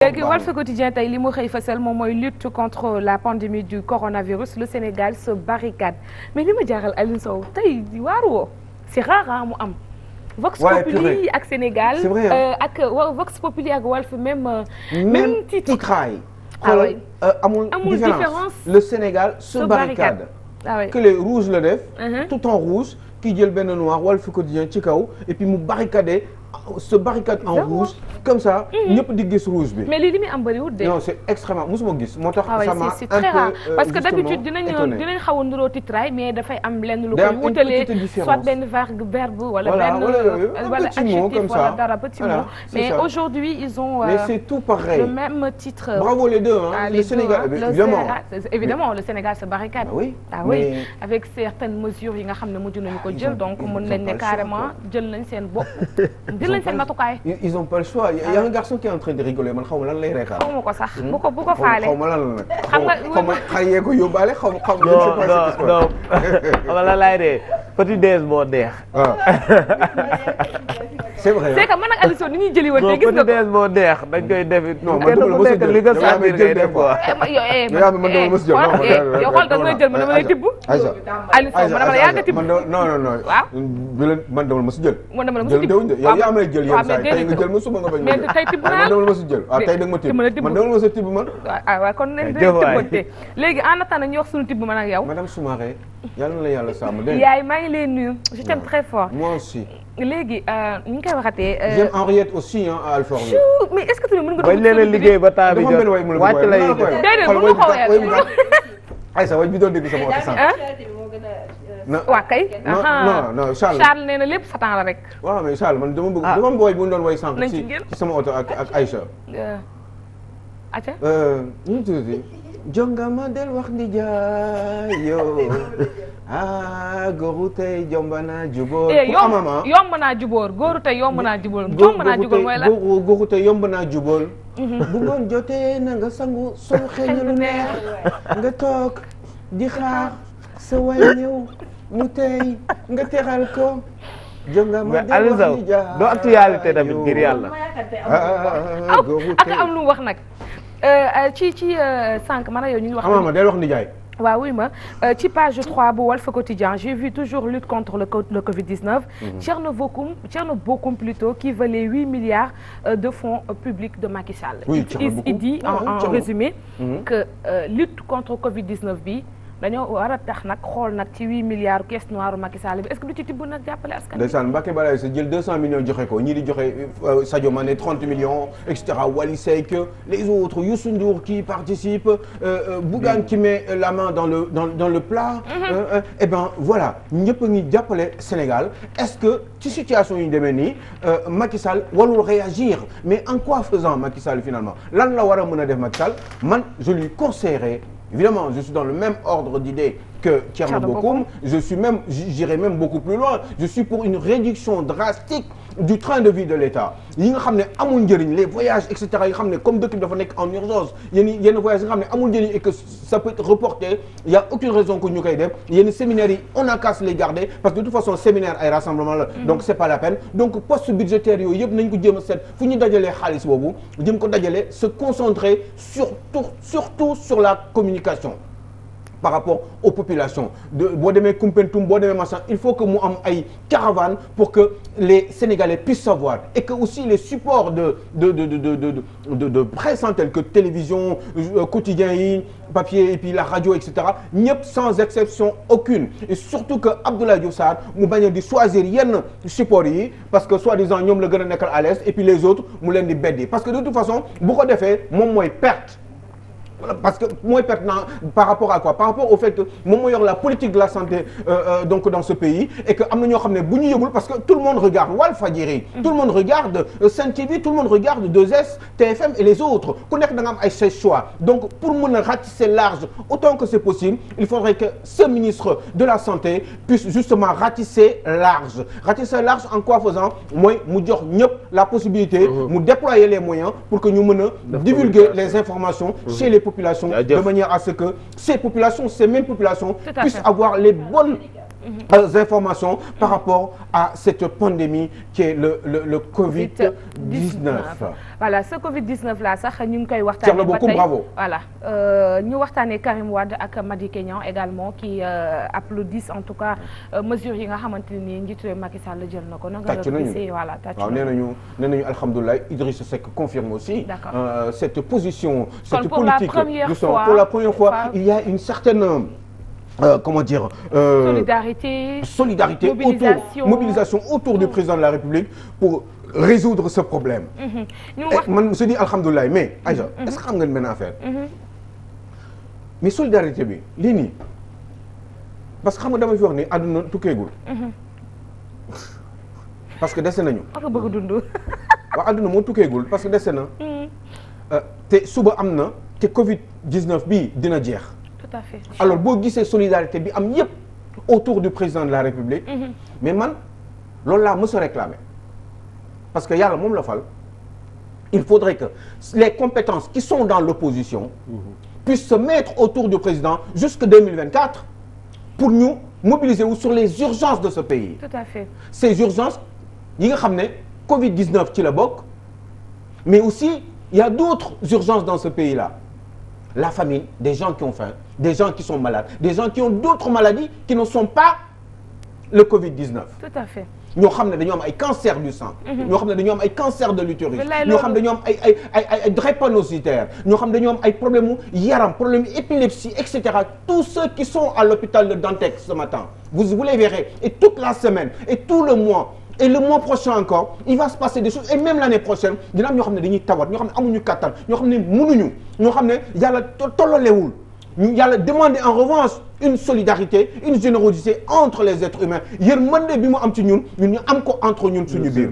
léegi Walf Quotidien tey li mu xëy fësal moom mooy lutte contre la pandémie du coronavirus le Sénégal se barricade mais li ma jaaxal Alioune Sow tey waaru woo c'est rare mu am. Vox Populi ak Sénégal ak Vox Populi ak Walf même titre xoolal amul différence le Sénégal se barricade que les rouges la def tout en rouge kii jël benn noir Walf Quotidien ci kaw et puis mu barricadé se barricade en rouge comme ça ñëpp di gis rouge bi. mais lii li muy am bëriwul de. non c'est extrêmement mosuma gis moo tax. ça m'a c'est très rare parce que d'habitude dinañ xaw a nuroo titraay mais dafay am lenn lu koy wutalee soit benn verbe wala benn wala adjectif wala dara petit mot mais aujourd'hui ils ont mais c'est tout pareil le même titre. bravo les deux hein le Sénégal évidemment le Sénégal se barricade. ah oui avec certaines mesures yi nga xam ne mujj nañu ko jël donc mën nañ ne carrément jël nañ seen bopp jël nañ seen matukaay. ils ont pas le choix il y a un garçon qui est en train de rigoler man xaw ma lan lay reetaan. xaw ma ko sax bu ko faale. xaw ma lan la nag. xam nga xaw ma xar yee ko yóbbaale xaw ma. non xam nga lan laay dee petit déj moo neex. c'est vrai c'est que man ak Aliou ni ñuy jëli woon gis nga ko petit déj moo neex dañ koy def it. non man dama la li nga sentir ngay def quoi. yow xool da nga jël man dama lay tibb. Aïssa Aliou Sow man dama la yàgg tibb. non. waaw. man dama la mës a jël. man dama la mës a tibb yow yaa ma lay jël yenn saa yi tey nga jël ma suba nga bañ ma jël. mais tey tibb naa man dama la mës a jël waaw tey da nga ma tibb man dama la mës a tibb man. waaw kon nañ tibbante léegi en attendant ñu wax suñu tibb man ak yow. madame Soumaré yàlla na la yàlla sàmm dégg yaay maa ngi lay nuyu je t'aime très fort. moi aussi. léegi ni ñu koy waxatee. j'aime Henriette aussi ah à Alfort. mais est-ce que tu mën nga. bañ leen a liggéey ba temps bi jot wàcc lay déedéet bu ma xoolee. Aysa way bi doon dégg sama oto sànq. waa kay. non Charles nee na lépp Satan la rek. waaw mais Charles man dama bëgg dama woy bu ñu doon woy sànq ci sama oto ak Aïcha. acca. ñu tuuti. jongama del wax ndi jaay yo góoru tey yomb naa jubóor. yomb naa jubóor góoru tey yomb naa jubóor. yomb naa jubóor mooy la góoru tey yomb naa jubóor. bu ngoon jotee na nga sangu sol xeeñ lu neex nga toog di xaar sa way ñëw mu tey nga teral ko. jongama del wax ndi jaay doo actualité tamit ngir yàlla. ak am lu wax nag. ci sànq man ak yow ñu ngi wax. ama del wax ni jaay. waaw oui ma ci page 3 bu Walf Quotidien j'ai vu toujours lutte contre le Covid-19. Thierno Bocoum plutôt qui veut les 8 milliards de fonds publics de Macky Sall. oui il dit en résumé que lutte contre Covid-19 bi. dañoo war a tax nag xool nag ci 8 milliards caisse noire Macky Sall bi est-ce que du ci tibb nag jàppale askan wi. ndeysaan Mbacké Balaye sa jël 200 millions joxe ko ñii di joxe Sadio Mané 30 millions et cetera Wally Seck les autres Youssou Ndour qui participe Bougane qui met la main dans le plat. et ben voilà ñëpp a ngi jàppale Sénégal est-ce que ci situation yi ñu demee nii Macky Sall warul réagir mais en quoi faisant Macky Sall finalement lan la war a mën a def Macky Sall man je lui conseillerais. Évidemment, je suis dans le même ordre d'idées que Thierno Bocoum. J'irai même beaucoup plus loin. Je suis pour une réduction drastique du train de vie de l'État. yi nga xam ne amul njëriñ les voyages et cetera yi nga xam ne comme dëkk bi dafa nekk en urgence yenn voyages yi nga xam ne amul njëriñ et que ça peut être reporté il y a aucune raison que ñu koy def yenn séminaires yi on n'a qu'à se les garder parce que de toute façon séminaire ay rassemblement la. donc c'est pas la peine donc poste budgétaire yooyu yëpp nañ ko jéem a seet fu ñu dajalee xaalis boobu jéem ko dajale se concentrer surtout sur la communication. par rapport aux populations boo demee Koumpentoum boo demee machin il faut que mu am ay caravanes pour que les Sénégalais puissent savoir et que aussi les supports de presse tels que télévision quotidien yi papier et puis la radio et cetera ñëpp sans exception aucune et surtout que Abdoulaye Diouf Sarr mu bañ a di choisir yenn supports yi parce que soi-disant ñoom la gën a nekkal à l'aise et puis les autres mu leen di beddi parce que de toute façon bu ko defee moom mooy perte. parce que mooy pertinent par rapport à quoi par rapport au fait que moom moo yor la politique de la santé donc dans ce pays et que am na ñoo xam ne bu ñu yëgul parce que tout le monde regarde Walfadjri tout le monde regarde Sen TV tout le monde regarde 2S TFM et les autres ku nekk da nga am ay ses choix donc pour mën a ratisser large autant que c'est possible il faudrait que ce ministre de la santé puisse justement ratisser large en quoi faisant mooy mu jox ñëpp la possibilité mu déployer les moyens pour que ñu mën a divulguer les informations chez les populations de manière à ce que ces mêmes populations puissent avoir les bonnes informations par rapport à cette pandémie qui est le Covid-19. Voilà ce Covid-19 là sax ñu ngi koy waxtaanee ba tey bravo. voilà ñu waxtaanee Karim Wade ak Madické Niang également qui applaudissent en tout cas mesures yi nga xamante ni njiitu réew Macky Sall jël na ko. tàcc nañu voilà tàcc waaw nee nañu alhamdulilah Idrissa Seck confirme aussi. cette position. cette politique pour la première fois il y a une certaine. Comment dire solidarité mobilisation autour du président de la République pour résoudre ce problème. man je dis alhamdulilah mais Aïcha est-ce que xam nga benn affaire. mais solidarité bi lii nii parce que xam nga dama fi wax ni àdduna tukkeegul. parce que dese nañu. ak bëgg dund. waaw àdduna moo tukkeegul parce que dese na. te suba am na te Covid 19 bii dina jeex. Tout à fait. Alors boo gisee solidarité bi am yëpp autour du président de la République. mais man loolu laa mës a réclamer parce que yàlla moom la fal il faudrait que les compétences qui sont dans l'opposition puissent se mettre autour du président jusque 2024 pour ñu mobiliser wu sur les urgences de ce pays. Tout à fait. Ces urgences yi nga xam ne Covid 19 ci la bokk mais aussi il y a d'autres urgences dans ce pays-là. La famine, des gens qui ont faim, des gens qui sont malades, des gens qui ont d'autres maladies qui ne sont pas le Covid-19. Tout à fait. ñoo xam ne dañoo am ay cancer du sang. ñoo xam ne dañoo am ay cancer de l'utérus. ñoo xam ne dañoo am ay drépanocytaires. ñoo xam ne dañoo am ay problème mu yaram problème épilepsie et cetera. Tous ceux qui sont à l'hôpital de Dantec ce matin vous les verrez et toute la semaine et tout le mois. Et le mois prochain encore il va se passer des choses et même l'année prochaine dina am ñoo xam ne dañuy tawat ñoo xam ne amuñu kattan ñoo xam ne mënuñu ñoo xam ne yàlla tolloolewul ñu yàlla demander en revanche une solidarité une générosité entre les êtres humains yërmande bi mu am ci ñun ñu am ko entre ñun suñu biir